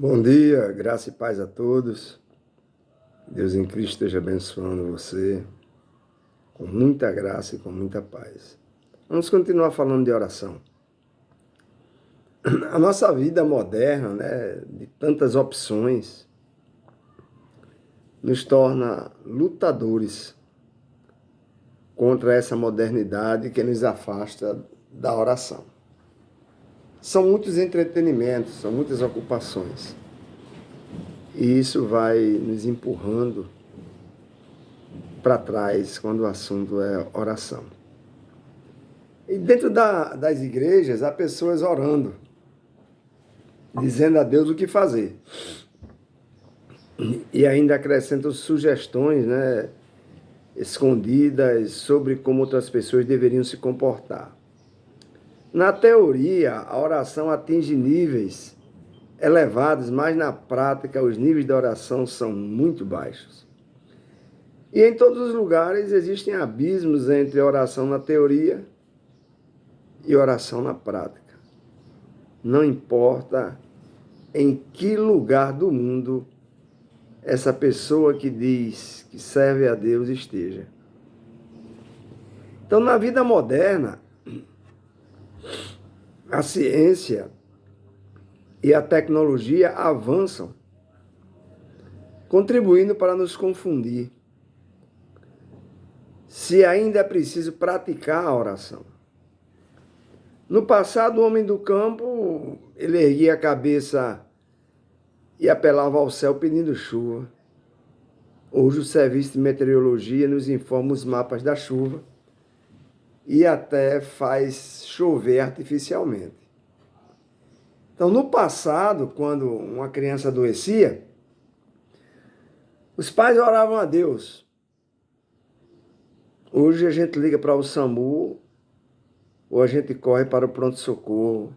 Bom dia, graça e paz a todos. Deus em Cristo esteja abençoando você com muita graça e com muita paz. Vamos continuar falando de oração. A nossa vida moderna, né, de tantas opções, nos torna lutadores contra essa modernidade que nos afasta da oração. São muitos entretenimentos, são muitas ocupações. E isso vai nos empurrando para trás quando o assunto é oração. E dentro das igrejas, há pessoas orando, dizendo a Deus o que fazer. E ainda acrescentam sugestões, né, escondidas sobre como outras pessoas deveriam se comportar. Na teoria, a oração atinge níveis elevados, mas na prática os níveis de oração são muito baixos. E em todos os lugares existem abismos entre oração na teoria e oração na prática. Não importa em que lugar do mundo essa pessoa que diz que serve a Deus esteja. Então, na vida moderna, a ciência e a tecnologia avançam, contribuindo para nos confundir. Se ainda é preciso praticar a oração. No passado, o homem do campo, ele erguia a cabeça e apelava ao céu pedindo chuva. Hoje o serviço de meteorologia nos informa os mapas da chuva e até faz chover artificialmente. Então, no passado, quando uma criança adoecia, os pais oravam a Deus. Hoje a gente liga para o SAMU ou a gente corre para o pronto-socorro,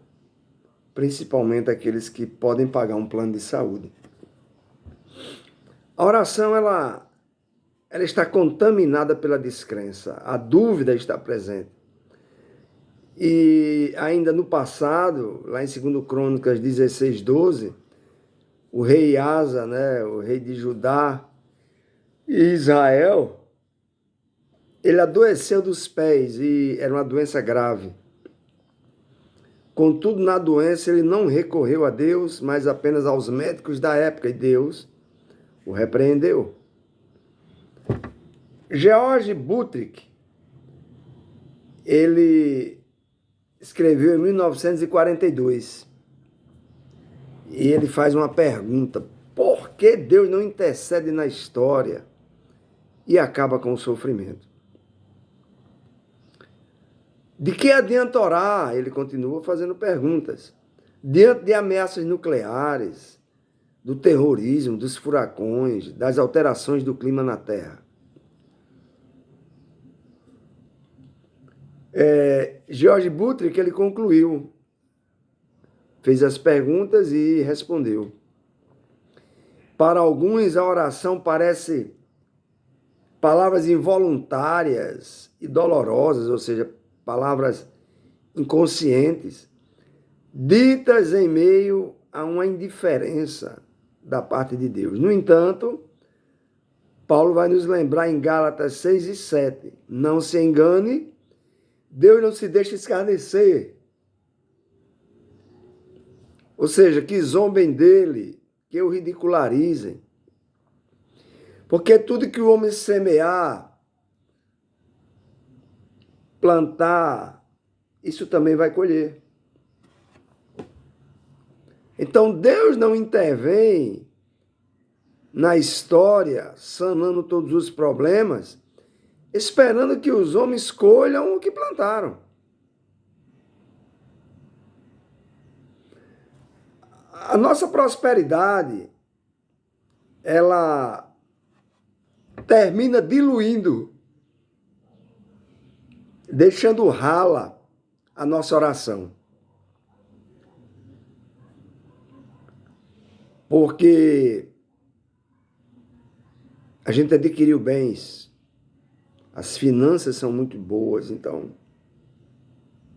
principalmente aqueles que podem pagar um plano de saúde. A oração, ela está contaminada pela descrença, a dúvida está presente. E ainda no passado, lá em 2 Crônicas 16:12, o rei Asa, né, o rei de Judá e Israel, ele adoeceu dos pés e era uma doença grave. Contudo, na doença, ele não recorreu a Deus, mas apenas aos médicos da época, e Deus o repreendeu. George Buttrick, ele escreveu em 1942, e ele faz uma pergunta: por que Deus não intercede na história e acaba com o sofrimento? De que adianta orar? Ele continua fazendo perguntas. Diante de ameaças nucleares, do terrorismo, dos furacões, das alterações do clima na Terra. George Buttrick, ele concluiu, fez as perguntas e respondeu. Para alguns, a oração parece palavras involuntárias e dolorosas, ou seja, palavras inconscientes, ditas em meio a uma indiferença da parte de Deus. No entanto, Paulo vai nos lembrar em Gálatas 6:7, não se engane, Deus não se deixa escarnecer. Ou seja, que zombem dele, que o ridicularizem. Porque tudo que o homem semear, plantar, isso também vai colher. Então Deus não intervém na história, sanando todos os problemas, esperando que os homens colham o que plantaram. A nossa prosperidade, ela termina diluindo, deixando rala a nossa oração. Porque a gente adquiriu bens, as finanças são muito boas, então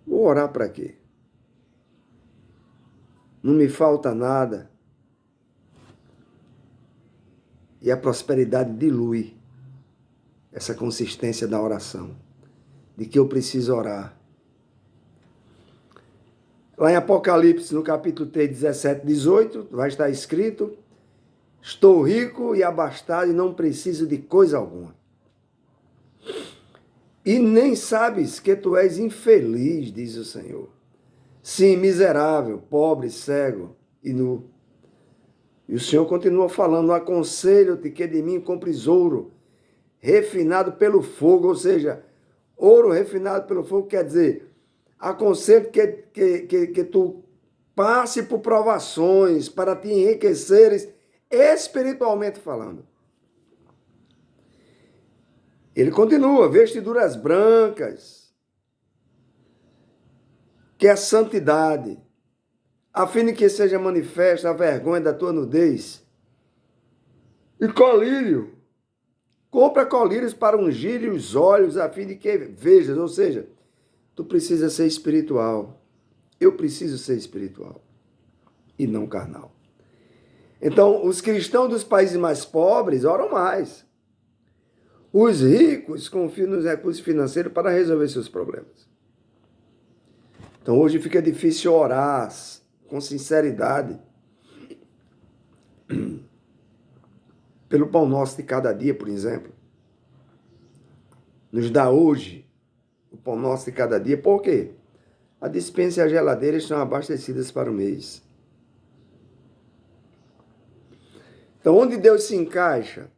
vou orar para quê? Não me falta nada. E a prosperidade dilui essa consistência da oração, de que eu preciso orar. Lá em Apocalipse, no capítulo 3, 17, 18, vai estar escrito: estou rico e abastado e não preciso de coisa alguma. E nem sabes que tu és infeliz, diz o Senhor. Sim, miserável, pobre, cego e nu. E o Senhor continua falando: aconselho-te que de mim compres ouro, refinado pelo fogo, ou seja, ouro refinado pelo fogo quer dizer, aconselho que tu passe por provações para te enriqueceres espiritualmente falando. Ele continua: vestiduras brancas, que é a santidade, a fim de que seja manifesta a vergonha da tua nudez. E colírio, compra colírios para ungir os olhos, a fim de que vejas, ou seja, tu precisa ser espiritual. Eu preciso ser espiritual e não carnal. Então, os cristãos dos países mais pobres oram mais. Os ricos confiam nos recursos financeiros para resolver seus problemas. Então, hoje fica difícil orar com sinceridade pelo pão nosso de cada dia, por exemplo. Nos dá hoje o pão nosso de cada dia. Por quê? A despensa e a geladeira estão abastecidas para o mês. Então, onde Deus se encaixa?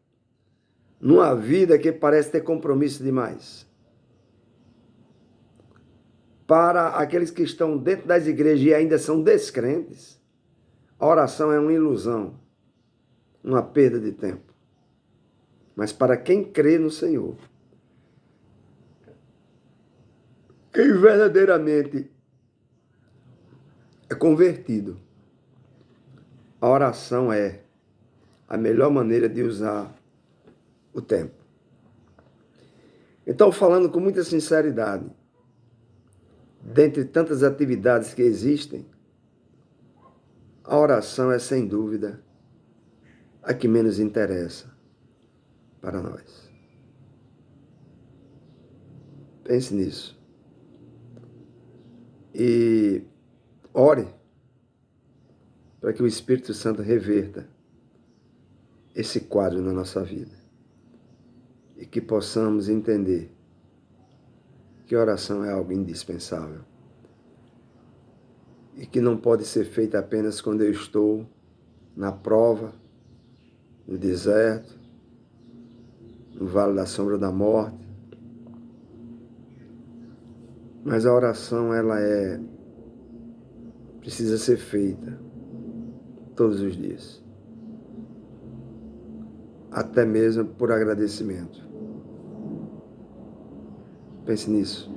Numa vida que parece ter compromisso demais. Para aqueles que estão dentro das igrejas e ainda são descrentes, a oração é uma ilusão, uma perda de tempo. Mas para quem crê no Senhor, quem verdadeiramente é convertido, a oração é a melhor maneira de usar o tempo. Então, falando com muita sinceridade, dentre tantas atividades que existem, a oração é, sem dúvida, a que menos interessa para nós. Pense nisso. E ore para que o Espírito Santo reverta esse quadro na nossa vida. E que possamos entender que oração é algo indispensável. E que não pode ser feita apenas quando eu estou na prova, no deserto, no vale da sombra da morte. Mas a oração, precisa ser feita todos os dias. Até mesmo por agradecimento. Pense nisso.